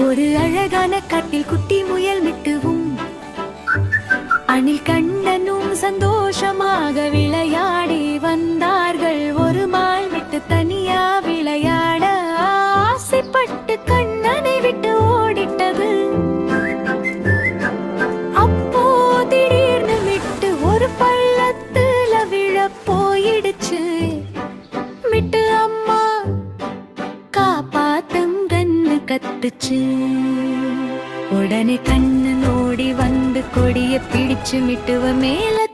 ஒரு அழகான காட்டில் குட்டி முயல் மிட்டுவும் அணில் கண்ணனும் சந்தோஷமாக விளையாடி வந்தார்கள். ஒரு மால் விட்டு தனியா விளையாட ஆசைப்பட்டு கண்ணனை விட்டு ஓடிட்டது. அப்போ திடீர்னு விட்டு ஒரு பள்ளத்துல விழ போயிடுச்சு. மிட்டு அம்மா காப்பாத்துங்கன்னு கத்துச்சு. உடனே கண்ணன் ஓடி வந்து கொடிய பிடிச்சு மிட்டுவ மேல